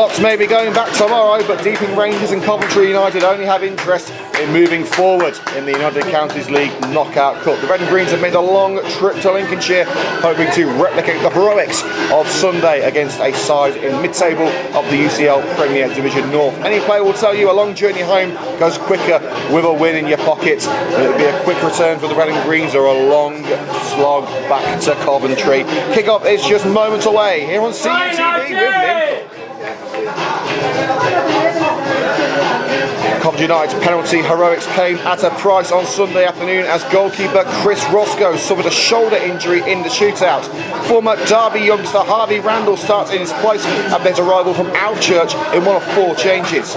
clocks may be going back tomorrow, but Deeping Rangers and Coventry United only have interest in moving forward in the United Counties League Knockout Cup. The Red and Greens have made a long trip to Lincolnshire, hoping to replicate the heroics of Sunday against a side in mid-table of the UCL Premier Division North. Any player will tell you a long journey home goes quicker with a win in your pocket. It'll be a quick return for the Red and Greens or a long slog back to Coventry. Kick-off is just moments away here on CUTV with Lim. Coventry United's penalty heroics came at a price on Sunday afternoon as goalkeeper Chris Roscoe suffered a shoulder injury in the shootout. Former Derby youngster Harvey Randall starts in his place after his arrival from Alvechurch in one of 4 changes.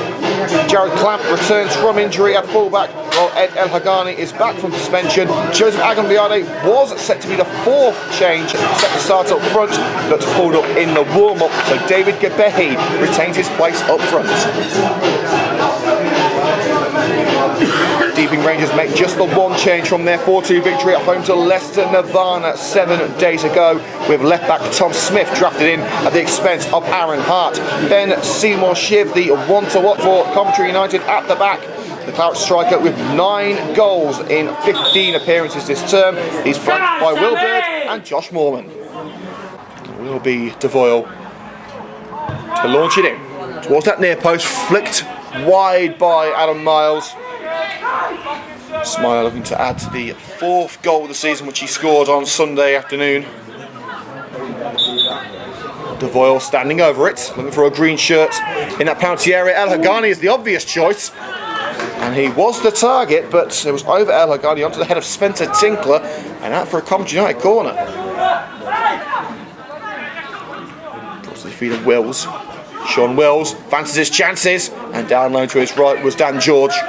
Jared Clamp returns from injury at fullback while Ed El Hagani is back from suspension. Joseph Agambiade was set to be the 4th change, set to start up front, but pulled up in the warm-up, so David Gebehi retains his place up front. Deeping Rangers make just the 1 change from their 4-2 victory at home to Leicester Nirvana 7 days ago, with left-back Tom Smith drafted in at the expense of Aaron Hart. Ben Seymour Shiv, the 1-to-watch for Coventry United at the back. The Claret striker with 9 goals in 15 appearances this term. He's flanked by Will Bird and Josh Moorman. It will be Devoyle to launch it in towards that near post, flicked wide by Adam Miles. Smile looking to add to the 4th goal of the season, which he scored on Sunday afternoon. Devoyle standing over it, looking for a green shirt in that penalty area. El Hagani is the obvious choice, and he was the target, but it was over El Hagani onto the head of Spencer Tinkler, and out for a Coventry United corner. Across the feet of Wills. Sean Wills fancies his chances, and down low to his right was Dan George to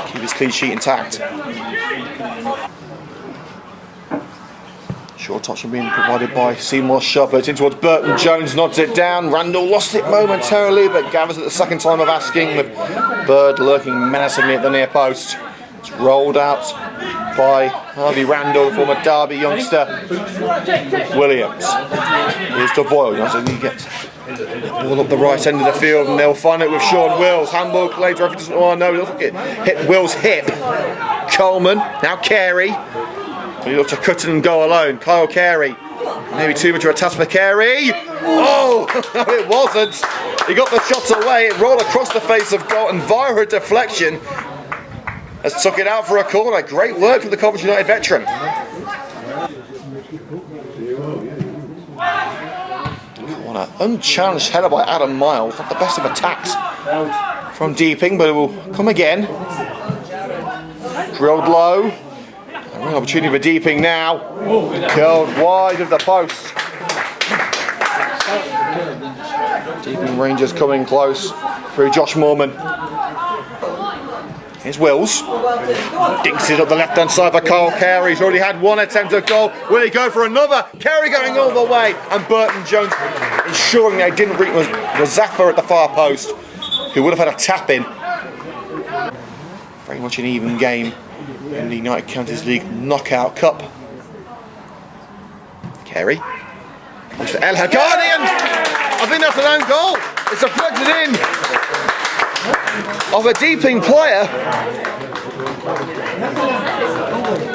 keep his clean sheet intact. Short touch being provided by Seymour Shove, but in towards Burton Jones, nods it down. Randall lost it momentarily, but gathers it the second time of asking, with Bird lurking menacingly at the near post. It's rolled out by Harvey Randall, the former Derby youngster. Williams. Here's Devoyle. You get all up the right end of the field, and they'll find it with Sean Wills. Handball clay. Referee doesn't want to know. He doesn't get hit Wills' hip. Coleman. Now Carey. He looked to cut and go alone. Kyle Carey. Maybe too much of a task for Carey. Oh, no, it wasn't. He got the shot away. It rolled across the face of goal, and via a deflection has took it out for a corner. Great work from the Coventry United veteran. What an unchallenged header by Adam Miles. Not the best of attacks from Deeping, but it will come again. Drilled low. A real opportunity for Deeping now. Curled wide of the post. Deeping Rangers coming close through Josh Moorman. Here's Wills. Dinks it up the left-hand side for Kyle Carey. He's already had 1 attempt at goal. Will he go for another? Carey going all the way. And Burton Jones ensuring they didn't reach Razaffa at the far post, who would have had a tap-in. Very much an even game in the United Counties League Knockout Cup. Carey. It's for El Hagani, and I think that's an own goal. It's deflected in of a Deeping player.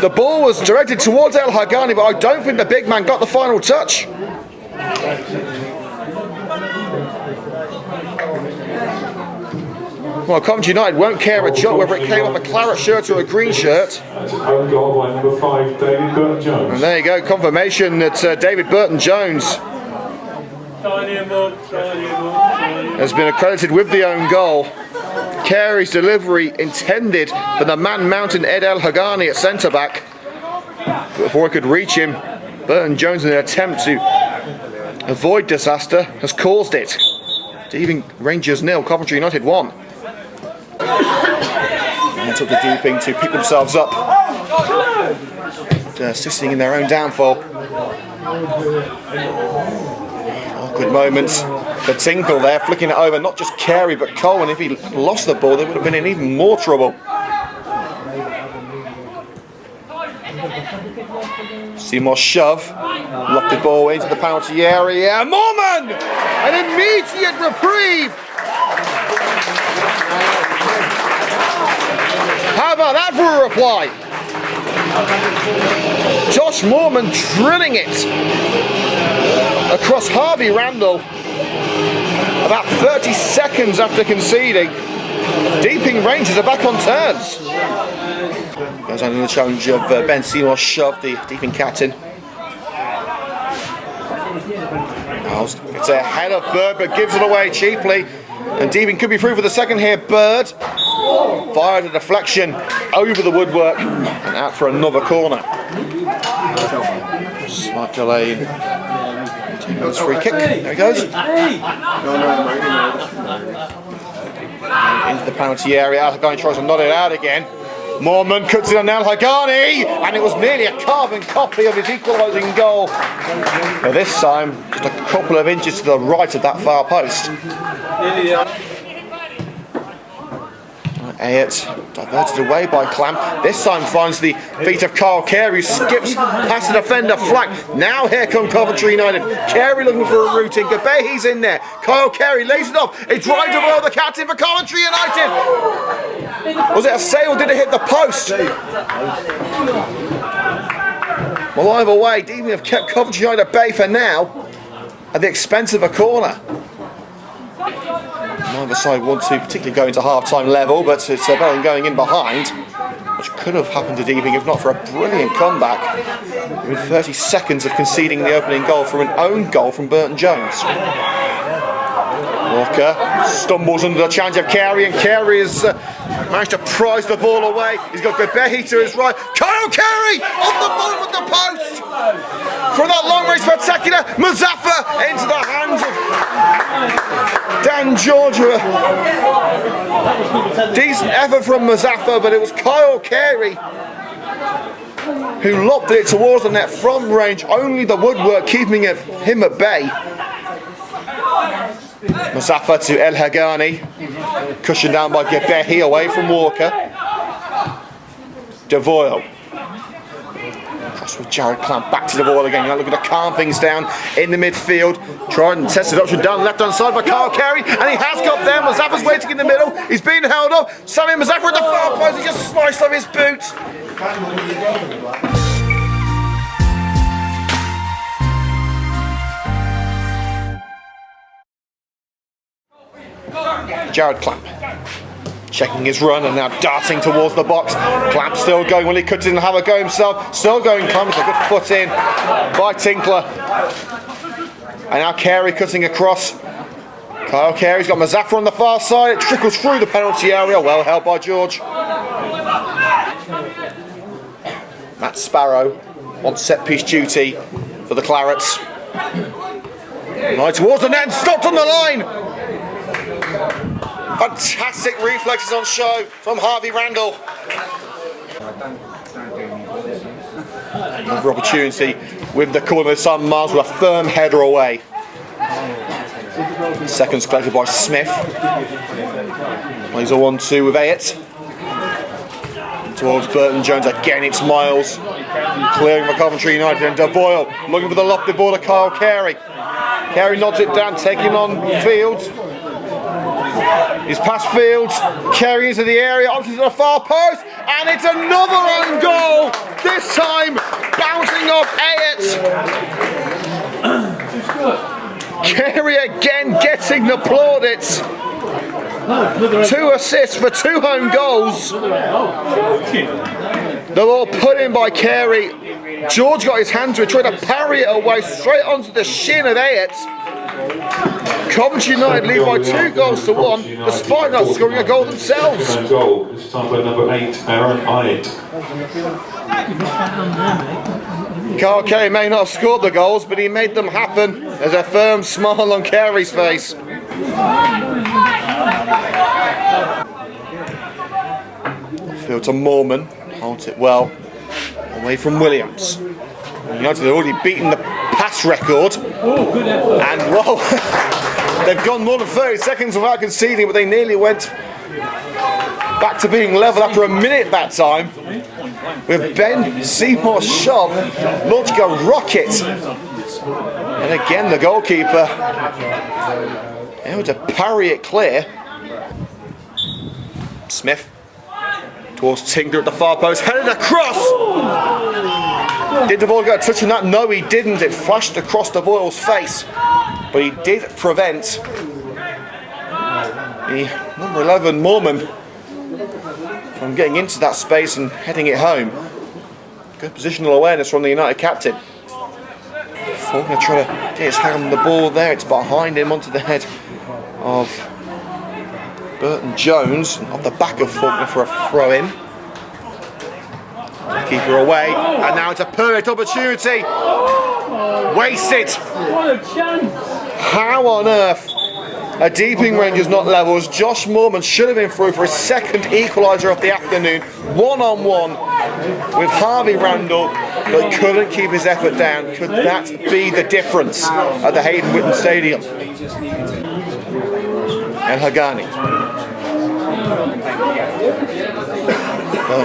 The ball was directed towards El Hagani, but I don't think the big man got the final touch. Well, Coventry United won't care a jot whether it came off a claret shirt or a green shirt. Own goal by number 5, David Burton Jones. And there you go, confirmation that David Burton Jones has been accredited with the own goal. Carey's delivery intended for the man-mountain Ed El Hagani at centre-back. But before he could reach him, Burton Jones, in an attempt to avoid disaster, has caused it. Deeping Rangers 0, Coventry United 1. And it took the Deeping to pick themselves up, assisting in their own downfall. Awkward moments for Tinkle there, flicking it over, not just Carey but Cole, and if he lost the ball they would have been in even more trouble. Seymour shove. Locked the ball into the penalty area. Moorman! An immediate reprieve! How about that for a reply? Josh Moorman drilling it across Harvey Randall about 30 seconds after conceding. Deeping Rangers are back on turns. Goes under the challenge of Ben Seymour shove, the Deeping captain. It's a head of Bird, but gives it away cheaply. And Deeping could be through for the second here. Bird fired a deflection over the woodwork and out for another corner. Smart delay. Taking this free kick. There he goes. Into the penalty area. Al-Haghani tries to nod it out again. Moorman cuts it on Al-Haghani, and it was nearly a carbon copy of his equalising goal. But this time, just a couple of inches to the right of that far post. Ayat diverted away by Clamp. This time finds the feet of Kyle Carey, who skips past the defender flank. Now here come Coventry United. Carey looking for a route in. Gabehi's in there. Kyle Carey lays it off. It drives over the captain for Coventry United. Was it a sail or did it hit the post? Well, either way, Deeping have kept Coventry United at bay for now at the expense of a corner. Neither side want to particularly go into half-time level, but it's better than going in behind, which could have happened to Deeping if not for a brilliant comeback within 30 seconds of conceding the opening goal from an own goal from Burton Jones. Walker stumbles under the challenge of Carey, and Carey has managed to prize the ball away. He's got Gabehi to his right. Kyle Carey on the bottom of the post! From that long range spectacular, Muzaffar into the hands of Dan Georgia. Decent effort from Muzaffar, but it was Kyle Carey who lobbed it towards the net from range, only the woodwork keeping him at bay. Muzaffar to Al-Haghani, cushioned down by Gabehi away from Walker. Devoyle. Cross with Jared Clamp, back to Devoyle again. Now looking to calm things down in the midfield. Tried and tested option down left hand side by Kyle Carey, and he has got there. Muzaffar's waiting in the middle. He's being held up. Sammy Muzaffar at the far post. He just sliced off his boot. Jared Clamp checking his run and now darting towards the box. Clamp still going. Will he cut it and have a go himself? Still going. Clamp with a good foot in by Tinkler. And now Carey cutting across. Kyle Carey's got Muzaffar on the far side. It trickles through the penalty area. Well held by George. Matt Sparrow on set piece duty for the Clarets. Right towards the net and stopped on the line. Fantastic reflexes on show from Harvey Randall. Another opportunity with the corner of Sam Miles with a firm header away. Seconds collected by Smith. Plays a 1-2 with Ayat. Towards Burton Jones again, it's Miles. Clearing for Coventry United and Devoyle looking for the lofted ball to Kyle Carey. Carey nods it down, taking on field. He's past Fields, Carey into the area, onto the far post, and it's another own goal, this time bouncing off Ayat. Carey again getting the plaudits. 2 assists for 2 home goals. The ball put in by Carey. George got his hand to it, tried to parry it away straight onto the shin of Ayat. Coventry United lead by 2-1, despite not scoring a goal themselves. Goal. This time by number 8, Aaron Ayat. Kyle Carey may not have scored the goals, but he made them happen. There's a firm smile on Carey's face. Field to Moorman, holds it well, away from Williams. United have already beaten the pass record, and whoa, they've gone more than 30 seconds without conceding, but they nearly went back to being level after a minute that time. with Ben Seymour Sharp launching a rocket. And again, the goalkeeper able to parry it clear. Smith towards Tinkler at the far post, headed across. Did Devoyle get a touch on that? No, he didn't. It flashed across Devoyle's face, but he did prevent the number 11 Mormon from getting into that space and heading it home. Good positional awareness from the United captain. Faulkner trying to get his hand on the ball there. It's behind him onto the head of Burton Jones, off the back of Faulkner for a throw in. Keeper away, and now it's a perfect opportunity. Wasted. What a chance! How on earth are Deeping Rangers not levels? Josh Moorman should have been through for his second equaliser of the afternoon, one-on-one with Harvey Randall, but couldn't keep his effort down. Could that be the difference at the Hayden Whitton Stadium? And Hagani.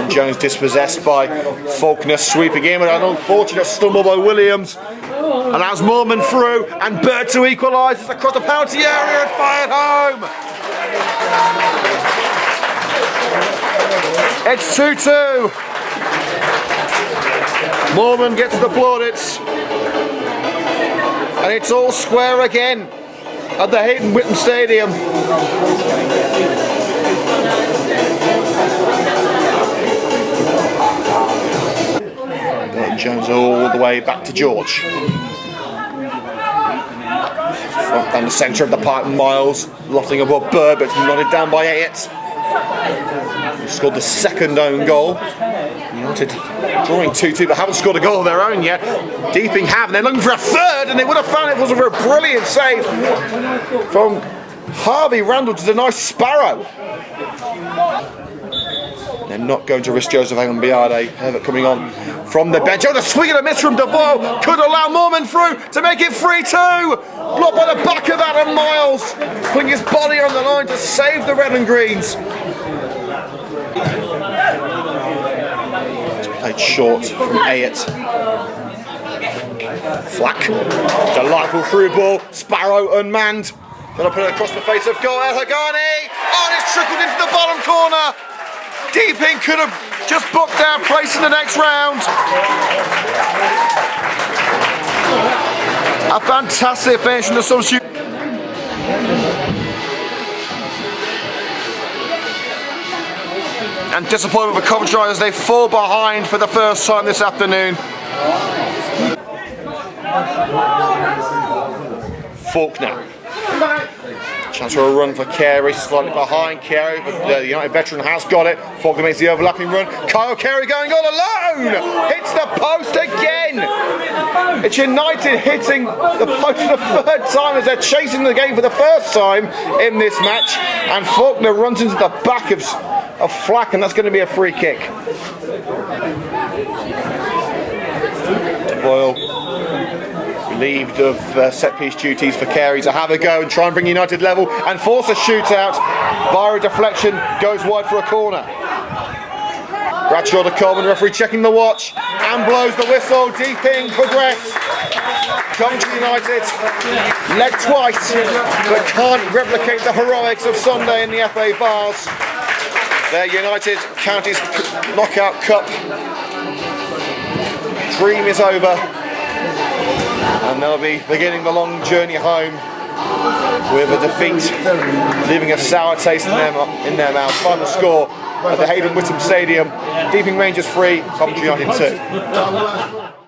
Jones dispossessed by Faulkner, sweeping in, but an unfortunate stumble by Williams. Allows Moorman through, and Bird to equalise. It's across the penalty area and fired home. It's 2-2. Moorman gets the plaudits, and it's all square again at the Hayden Whitton Stadium. Jones all the way back to George. Down the centre of the park, Miles lofting above Bird, but it's nodded down by Ayett. He scored the second own goal. United drawing 2-2, but haven't scored a goal of their own yet. Deeping have, and they're looking for a third, and they would have found it if it wasn't for a brilliant save from Harvey Randall to deny Sparrow. They're not going to risk Joseph Agambiade. Herbert coming on from the bench. Oh, the swing and a miss from Devoyle could allow Moorman through to make it 3-2. Blocked by the back of Adam Miles, putting his body on the line to save the red and greens. It's played short from Ayett. Flack, delightful through ball. Sparrow unmanned. Gonna put it across the face of goal. El Hagani. Oh, and it's trickled into the bottom corner. Deeping could have just booked their place in the next round. A fantastic finish from the substitute. And disappointment for Coventry as they fall behind for the first time this afternoon. Faulkner. Chance for a run for Carey, slightly behind Carey, but the United veteran has got it. Faulkner makes the overlapping run. Kyle Carey going all alone! Hits the post again! It's United hitting the post for the third time as they're chasing the game for the first time in this match. And Faulkner runs into the back of Flack, and that's going to be a free kick. Boyle relieved of set-piece duties for Carey to have a go and try and bring United level and force a shootout. Via a deflection, goes wide for a corner. Bradshaw to Coleman, referee checking the watch and blows the whistle. Deeping progress. Coventry United led twice but can't replicate the heroics of Sunday in the FA Vase. Their United Counties Knockout Cup dream is over, and they'll be beginning the long journey home with a defeat, leaving a sour taste in their mouth. Final score at the Hayden Whitton Stadium: Deeping Rangers 3, Coventry United 2.